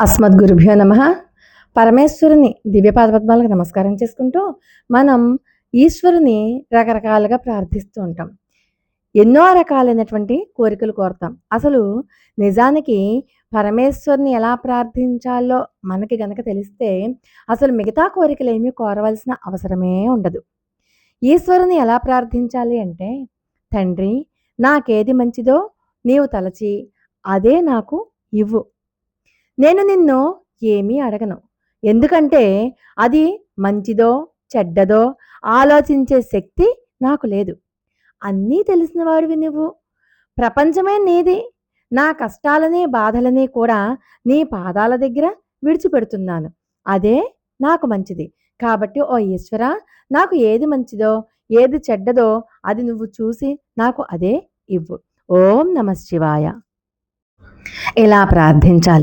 అస్మద్గురుభ్యో నమః. పరమేశ్వరుని దివ్యపాదపద్మాలకు నమస్కారం చేసుకుంటూ మనం ఈశ్వరుని రకరకాలుగా ప్రార్థిస్తూ ఉంటాం. ఎన్నో రకాలైనటువంటి కోరికలు కోరతాం. అసలు నిజానికి పరమేశ్వరుని ఎలా ప్రార్థించాలో మనకి గనక తెలిస్తే అసలు మిగతా కోరికలేమీ కోరవలసిన అవసరమే ఉండదు. ఈశ్వరుని ఎలా ప్రార్థించాలి అంటే, తండ్రి నాకేది మంచిదో నీవు తలచి అదే నాకు ఇవ్వు. నేను నిన్ను ఏమీ అడగను. ఎందుకంటే అది మంచిదో, చెడ్డదో ఆలోచించే శక్తి నాకు లేదు. అన్నీ తెలిసిన వాడివి నువ్వు. ప్రపంచమే నీది. నా కష్టాలని, బాధలని కూడా నీ పాదాల దగ్గర విడిచిపెడుతున్నాను. అదే నాకు మంచిది. కాబట్టి ఓ ఈశ్వరా, నాకు ఏది మంచిదో, ఏది చెడ్డదో అది నువ్వు చూసి నాకు అదే ఇవ్వు. ఓం నమః శివాయ. ఇలా ప్రార్థించాలి.